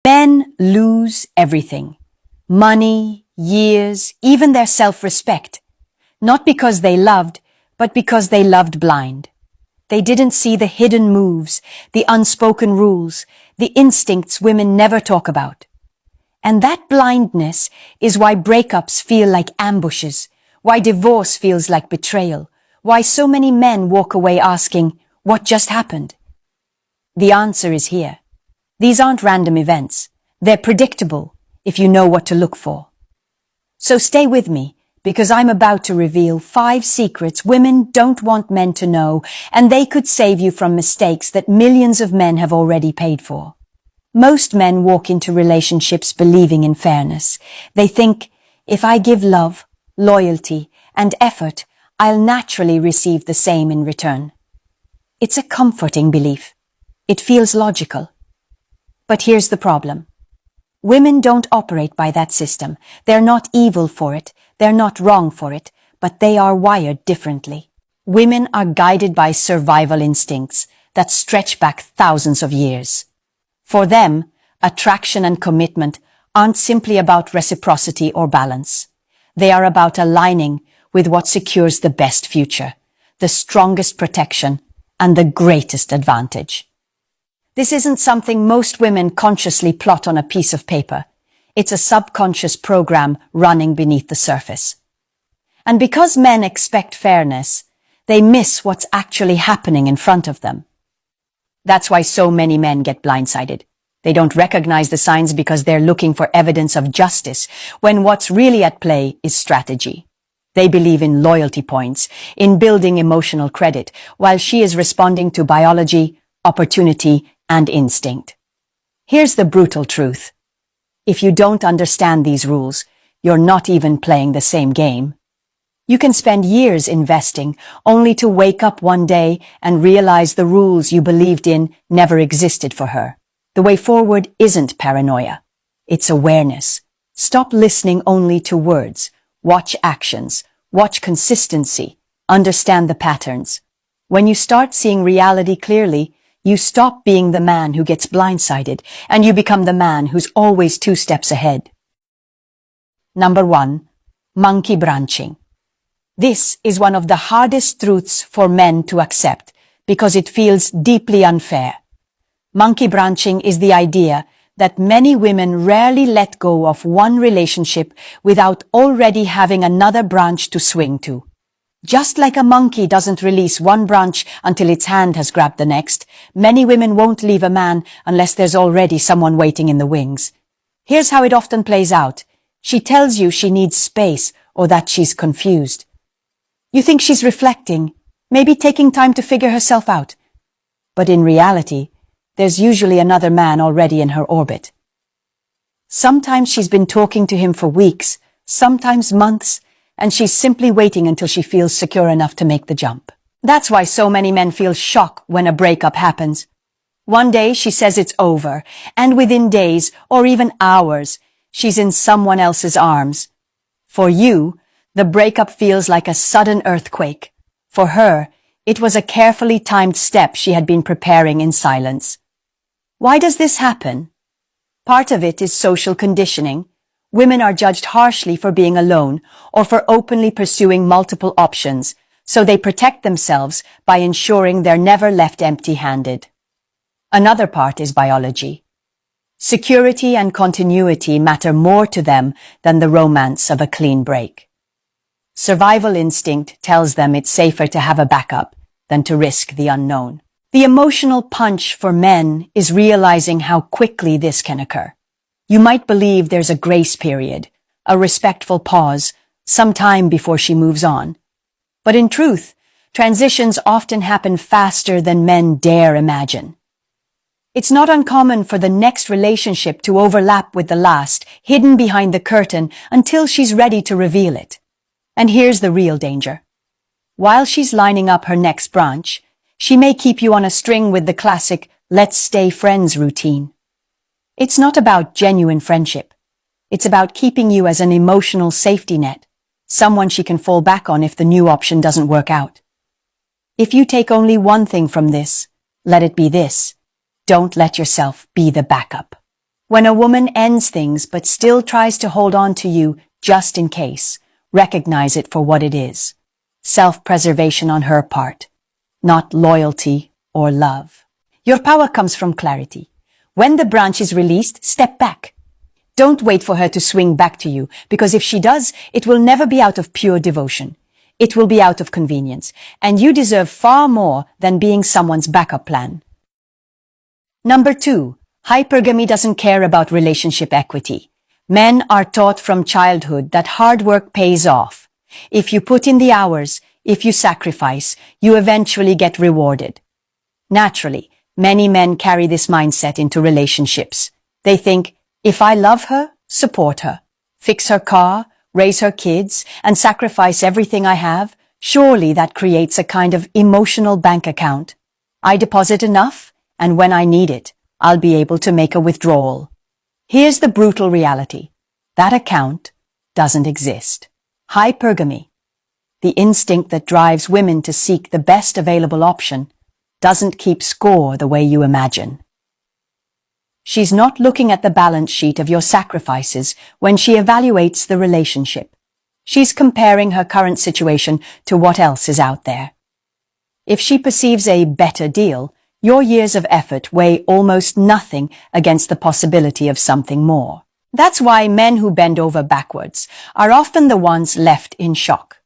Men lose everything. Money, years, even their self-respect. Not because they loved, but because they loved blind. They didn't see the hidden moves, the unspoken rules, the instincts women never talk about. And that blindness is why breakups feel like ambushes, why divorce feels like betrayal, why so many men walk away asking, "What just happened?" The answer is here. These aren't random events. They're predictable if you know what to look for. So stay with me, because I'm about to reveal 5 secrets women don't want men to know, and they could save you from mistakes that millions of men have already paid for. Most men walk into relationships believing in fairness. They think, if I give love, loyalty, and effort, I'll naturally receive the same in return. It's a comforting belief. It feels logical. But here's the problem. Women don't operate by that system. They're not evil for it. They're not wrong for it. But they are wired differently. Women are guided by survival instincts that stretch back thousands of years. For them, attraction and commitment aren't simply about reciprocity or balance. They are about aligning with what secures the best future, the strongest protection, and the greatest advantage. This isn't something most women consciously plot on a piece of paper. It's a subconscious program running beneath the surface. And because men expect fairness, they miss what's actually happening in front of them. That's why so many men get blindsided. They don't recognize the signs because they're looking for evidence of justice, when what's really at play is strategy. They believe in loyalty points, in building emotional credit, while she is responding to biology, opportunity, and instinct. Here's the brutal truth. If you don't understand these rules, you're not even playing the same game. You can spend years investing, only to wake up one day and realize the rules you believed in never existed for her. The way forward isn't paranoia. It's awareness. Stop listening only to words. Watch actions. Watch consistency. Understand the patterns. When you start seeing reality clearly, you stop being the man who gets blindsided, and you become the man who's always 2 steps ahead. Number 1. Monkey branching. This is one of the hardest truths for men to accept because it feels deeply unfair. Monkey branching is the idea that many women rarely let go of one relationship without already having another branch to swing to. Just like a monkey doesn't release one branch until its hand has grabbed the next, many women won't leave a man unless there's already someone waiting in the wings. Here's how it often plays out. She tells you she needs space or that she's confused. You think she's reflecting, maybe taking time to figure herself out. But in reality, there's usually another man already in her orbit. Sometimes she's been talking to him for weeks, sometimes months, and she's simply waiting until she feels secure enough to make the jump. That's why so many men feel shock when a breakup happens. One day she says it's over, and within days or even hours, she's in someone else's arms. For you, the breakup feels like a sudden earthquake. For her, it was a carefully timed step she had been preparing in silence. Why does this happen? Part of it is social conditioning. Women are judged harshly for being alone or for openly pursuing multiple options, so they protect themselves by ensuring they're never left empty-handed. Another part is biology. Security and continuity matter more to them than the romance of a clean break. Survival instinct tells them it's safer to have a backup than to risk the unknown. The emotional punch for men is realizing how quickly this can occur. You might believe there's a grace period, a respectful pause, some time before she moves on. But in truth, transitions often happen faster than men dare imagine. It's not uncommon for the next relationship to overlap with the last, hidden behind the curtain until she's ready to reveal it. And here's the real danger. While she's lining up her next branch, she may keep you on a string with the classic "let's stay friends" routine. It's not about genuine friendship. It's about keeping you as an emotional safety net, someone she can fall back on if the new option doesn't work out. If you take only one thing from this, let it be this: don't let yourself be the backup. When a woman ends things but still tries to hold on to you just in case, recognize it for what it is. Self-preservation on her part, not loyalty or love. Your power comes from clarity. When the branch is released, step back. Don't wait for her to swing back to you, because if she does, it will never be out of pure devotion. It will be out of convenience, and you deserve far more than being someone's backup plan. Number 2, hypergamy doesn't care about relationship equity. Men are taught from childhood that hard work pays off. If you put in the hours, if you sacrifice, you eventually get rewarded. Naturally, many men carry this mindset into relationships. They think, if I love her, support her, fix her car, raise her kids, and sacrifice everything I have, surely that creates a kind of emotional bank account. I deposit enough, and when I need it, I'll be able to make a withdrawal. Here's the brutal reality. That account doesn't exist. Hypergamy, the instinct that drives women to seek the best available option, doesn't keep score the way you imagine. She's not looking at the balance sheet of your sacrifices when she evaluates the relationship. She's comparing her current situation to what else is out there. If she perceives a better deal, your years of effort weigh almost nothing against the possibility of something more. That's why men who bend over backwards are often the ones left in shock.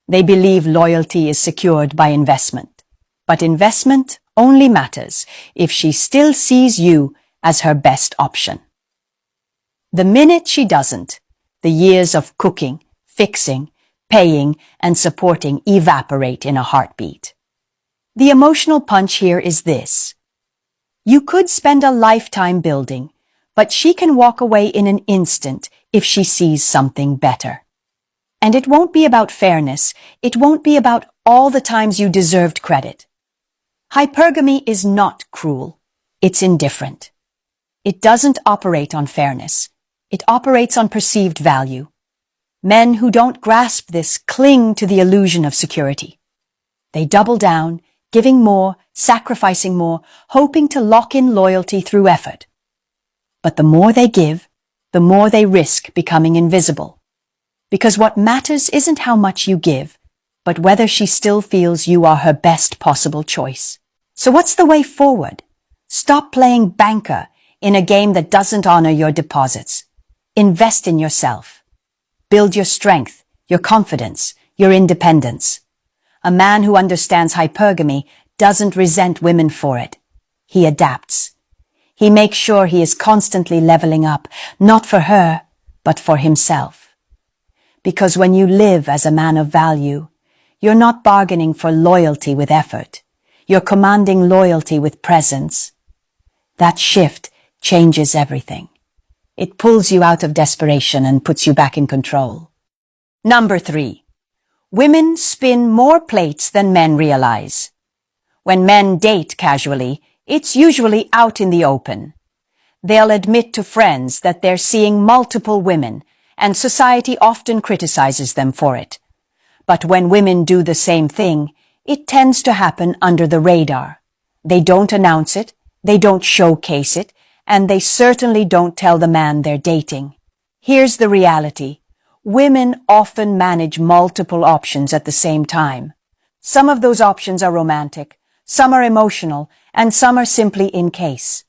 They believe loyalty is secured by investment. But investment only matters if she still sees you as her best option. The minute she doesn't, the years of cooking, fixing, paying, and supporting evaporate in a heartbeat. The emotional punch here is this. You could spend a lifetime building, but she can walk away in an instant if she sees something better. And it won't be about fairness. It won't be about all the times you deserved credit. Hypergamy is not cruel. It's indifferent. It doesn't operate on fairness. It operates on perceived value. Men who don't grasp this cling to the illusion of security. They double down, giving more, sacrificing more, hoping to lock in loyalty through effort. But the more they give, the more they risk becoming invisible. Because what matters isn't how much you give, but whether she still feels you are her best possible choice. So what's the way forward? Stop playing banker in a game that doesn't honor your deposits. Invest in yourself. Build your strength, your confidence, your independence. A man who understands hypergamy doesn't resent women for it. He adapts. He makes sure he is constantly leveling up, not for her, but for himself. Because when you live as a man of value, you're not bargaining for loyalty with effort. You're commanding loyalty with presence. That shift changes everything. It pulls you out of desperation and puts you back in control. Number 3. Women spin more plates than men realize. When men date casually, it's usually out in the open. They'll admit to friends that they're seeing multiple women, and society often criticizes them for it. But when women do the same thing, it tends to happen under the radar. They don't announce it, they don't showcase it, and they certainly don't tell the man they're dating. Here's the reality. Women often manage multiple options at the same time. Some of those options are romantic, some are emotional, and some are simply in case.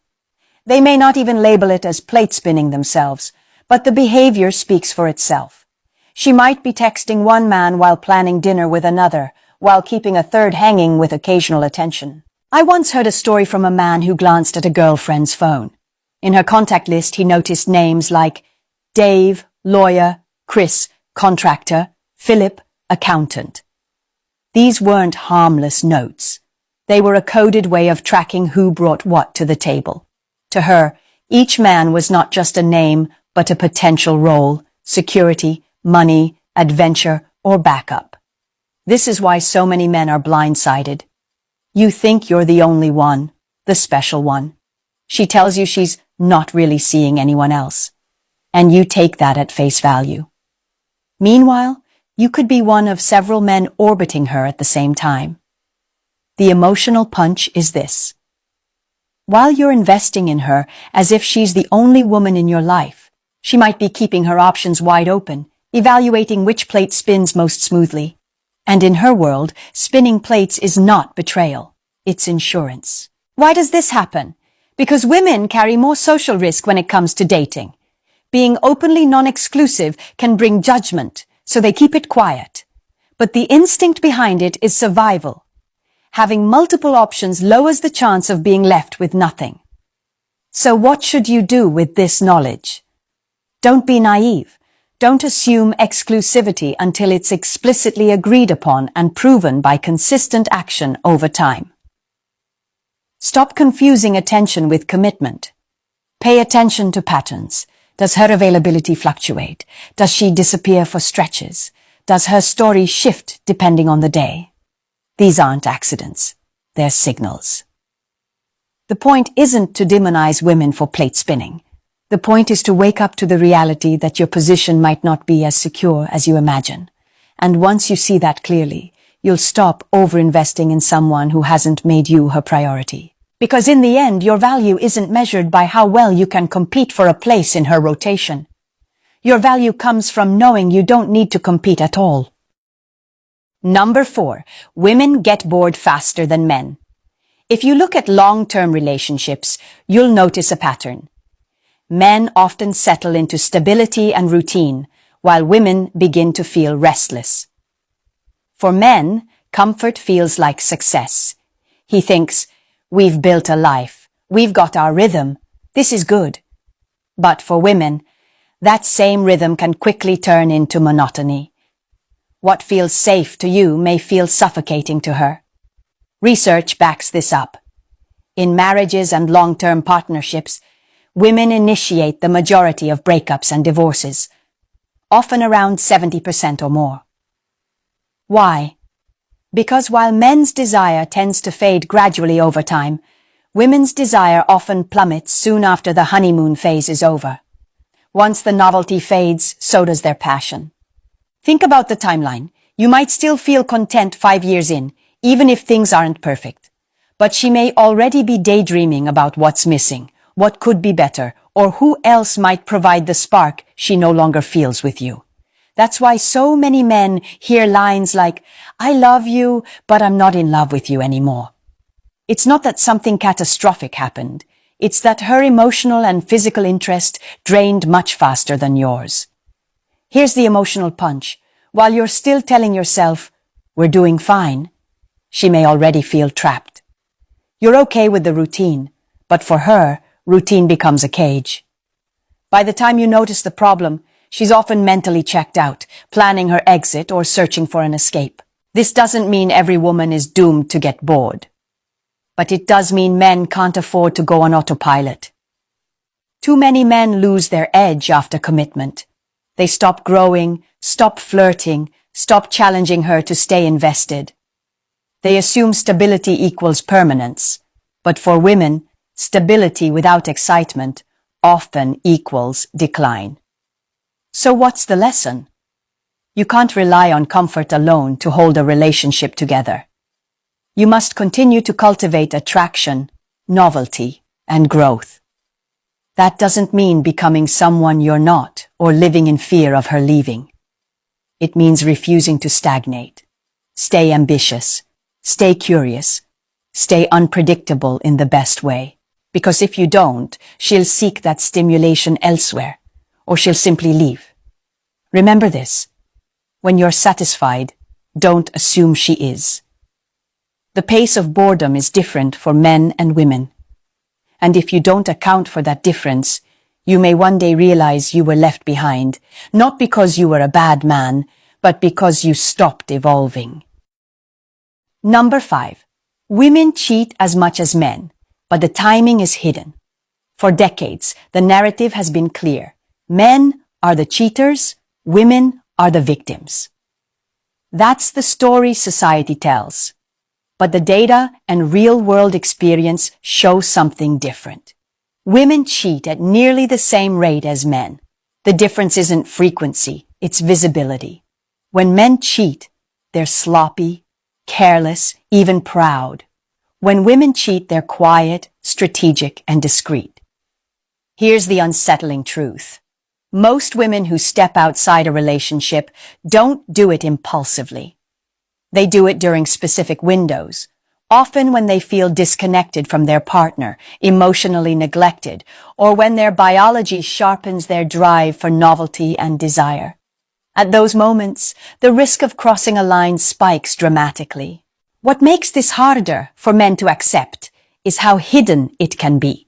They may not even label it as plate spinning themselves, but the behavior speaks for itself. She might be texting one man while planning dinner with another, while keeping a third hanging with occasional attention. I once heard a story from a man who glanced at a girlfriend's phone. In her contact list, he noticed names like Dave, lawyer, Chris, contractor, Philip, accountant. These weren't harmless notes. They were a coded way of tracking who brought what to the table. To her, each man was not just a name, but a potential role, security, money, adventure, or backup. This is why so many men are blindsided. You think you're the only one, the special one. She tells you she's not really seeing anyone else, and you take that at face value. Meanwhile, you could be one of several men orbiting her at the same time. The emotional punch is this. While you're investing in her as if she's the only woman in your life, she might be keeping her options wide open, evaluating which plate spins most smoothly. And in her world, spinning plates is not betrayal, it's insurance. Why does this happen? Because women carry more social risk when it comes to dating. Being openly non-exclusive can bring judgment, so they keep it quiet. But the instinct behind it is survival. Having multiple options lowers the chance of being left with nothing. So what should you do with this knowledge? Don't be naive. Don't assume exclusivity until it's explicitly agreed upon and proven by consistent action over time. Stop confusing attention with commitment. Pay attention to patterns. Does her availability fluctuate? Does she disappear for stretches? Does her story shift depending on the day? These aren't accidents. They're signals. The point isn't to demonize women for plate spinning. The point is to wake up to the reality that your position might not be as secure as you imagine. And once you see that clearly, you'll stop over-investing in someone who hasn't made you her priority. Because in the end, your value isn't measured by how well you can compete for a place in her rotation. Your value comes from knowing you don't need to compete at all. Number 4, women get bored faster than men. If you look at long-term relationships, you'll notice a pattern. Men often settle into stability and routine, while women begin to feel restless. For men, comfort feels like success. He thinks, we've built a life, we've got our rhythm, this is good. But for women, that same rhythm can quickly turn into monotony. What feels safe to you may feel suffocating to her. Research backs this up. In marriages and long-term partnerships, women initiate the majority of breakups and divorces, often around 70% or more. Why? Because while men's desire tends to fade gradually over time, women's desire often plummets soon after the honeymoon phase is over. Once the novelty fades, so does their passion. Think about the timeline. You might still feel content 5 years in, even if things aren't perfect. But she may already be daydreaming about what's missing, what could be better, or who else might provide the spark she no longer feels with you. That's why so many men hear lines like, I love you, but I'm not in love with you anymore. It's not that something catastrophic happened. It's that her emotional and physical interest drained much faster than yours. Here's the emotional punch. While you're still telling yourself, we're doing fine, she may already feel trapped. You're okay with the routine, but for her, routine becomes a cage. By the time you notice the problem, she's often mentally checked out, planning her exit or searching for an escape. This doesn't mean every woman is doomed to get bored. But it does mean men can't afford to go on autopilot. Too many men lose their edge after commitment. They stop growing, stop flirting, stop challenging her to stay invested. They assume stability equals permanence. But for women, stability without excitement often equals decline. So what's the lesson? You can't rely on comfort alone to hold a relationship together. You must continue to cultivate attraction, novelty, and growth. That doesn't mean becoming someone you're not or living in fear of her leaving. It means refusing to stagnate. Stay ambitious. Stay curious. Stay unpredictable in the best way. Because if you don't, she'll seek that stimulation elsewhere, or she'll simply leave. Remember this. When you're satisfied, don't assume she is. The pace of boredom is different for men and women. And if you don't account for that difference, you may one day realize you were left behind, not because you were a bad man, but because you stopped evolving. Number 5. Women cheat as much as men, but the timing is hidden. For decades, the narrative has been clear. Men are the cheaters, women are the victims. That's the story society tells. But the data and real-world experience show something different. Women cheat at nearly the same rate as men. The difference isn't frequency, it's visibility. When men cheat, they're sloppy, careless, even proud. When women cheat, they're quiet, strategic, and discreet. Here's the unsettling truth. Most women who step outside a relationship don't do it impulsively. They do it during specific windows, often when they feel disconnected from their partner, emotionally neglected, or when their biology sharpens their drive for novelty and desire. At those moments, the risk of crossing a line spikes dramatically. What makes this harder for men to accept is how hidden it can be.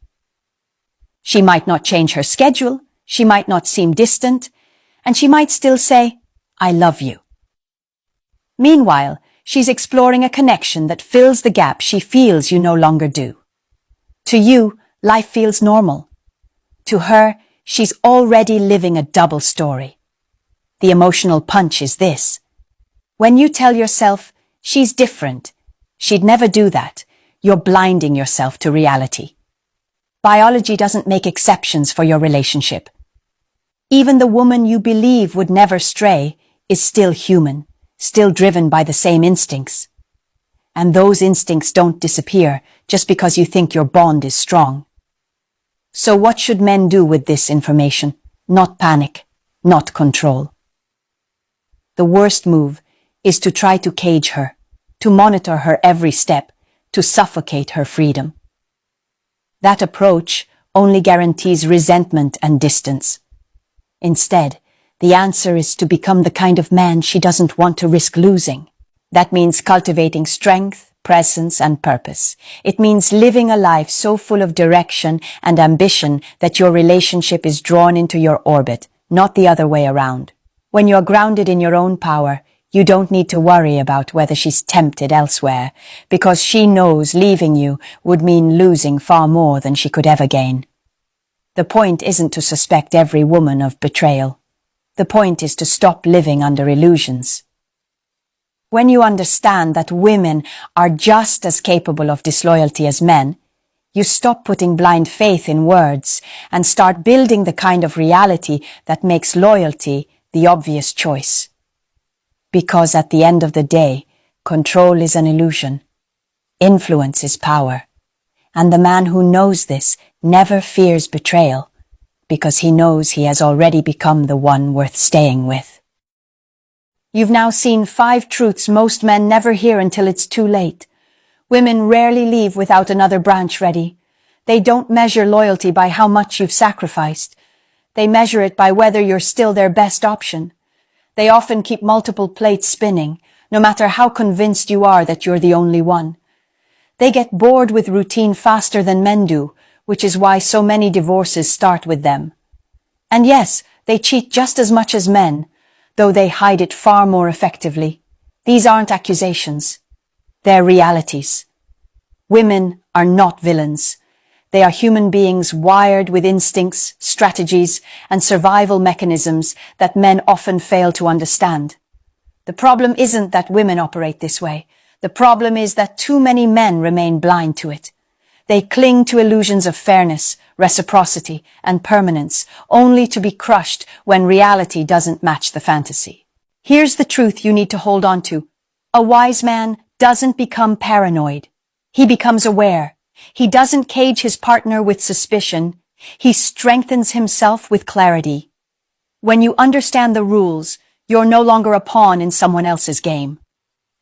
She might not change her schedule, she might not seem distant, and she might still say, "I love you." Meanwhile, she's exploring a connection that fills the gap she feels you no longer do. To you, life feels normal. To her, she's already living a double story. The emotional punch is this. When you tell yourself, "She's different, she'd never do that," you're blinding yourself to reality. Biology doesn't make exceptions for your relationship. Even the woman you believe would never stray is still human, still driven by the same instincts. And those instincts don't disappear just because you think your bond is strong. So what should men do with this information? Not panic, not control. The worst move is to try to cage her, to monitor her every step, to suffocate her freedom. That approach only guarantees resentment and distance. Instead, the answer is to become the kind of man she doesn't want to risk losing. That means cultivating strength, presence, and purpose. It means living a life so full of direction and ambition that your relationship is drawn into your orbit, not the other way around. When you're grounded in your own power, you don't need to worry about whether she's tempted elsewhere, because she knows leaving you would mean losing far more than she could ever gain. The point isn't to suspect every woman of betrayal. The point is to stop living under illusions. When you understand that women are just as capable of disloyalty as men, you stop putting blind faith in words and start building the kind of reality that makes loyalty the obvious choice. Because at the end of the day, control is an illusion. Influence is power. And the man who knows this never fears betrayal, because he knows he has already become the one worth staying with. You've now seen 5 truths most men never hear until it's too late. Women rarely leave without another branch ready. They don't measure loyalty by how much you've sacrificed. They measure it by whether you're still their best option. They often keep multiple plates spinning, no matter how convinced you are that you're the only one. They get bored with routine faster than men do, which is why so many divorces start with them. And yes, they cheat just as much as men, though they hide it far more effectively. These aren't accusations. They're realities. Women are not villains. They are human beings wired with instincts, strategies, and survival mechanisms that men often fail to understand. The problem isn't that women operate this way. The problem is that too many men remain blind to it. They cling to illusions of fairness, reciprocity, and permanence, only to be crushed when reality doesn't match the fantasy. Here's the truth you need to hold on to. A wise man doesn't become paranoid. He becomes aware. He doesn't cage his partner with suspicion. He strengthens himself with clarity. When you understand the rules, you're no longer a pawn in someone else's game.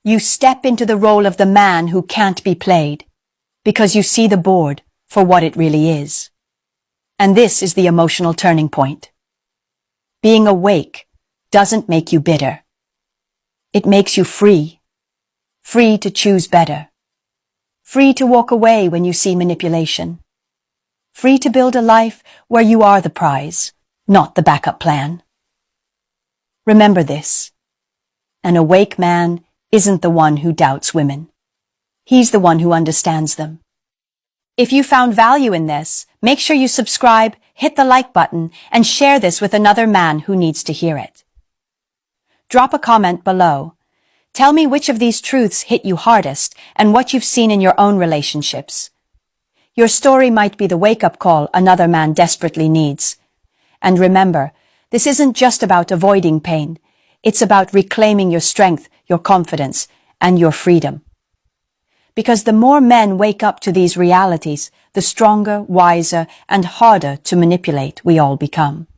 You step into the role of the man who can't be played, because you see the board for what it really is. And this is the emotional turning point. Being awake doesn't make you bitter. It makes you free. Free to choose better. Free to walk away when you see manipulation. Free to build a life where you are the prize, not the backup plan. Remember this. An awake man isn't the one who doubts women. He's the one who understands them. If you found value in this, make sure you subscribe, hit the like button, and share this with another man who needs to hear it. Drop a comment below. Tell me which of these truths hit you hardest and what you've seen in your own relationships. Your story might be the wake-up call another man desperately needs. And remember, this isn't just about avoiding pain. It's about reclaiming your strength, your confidence, and your freedom. because the more men wake up to these realities, the stronger, wiser, and harder to manipulate we all become.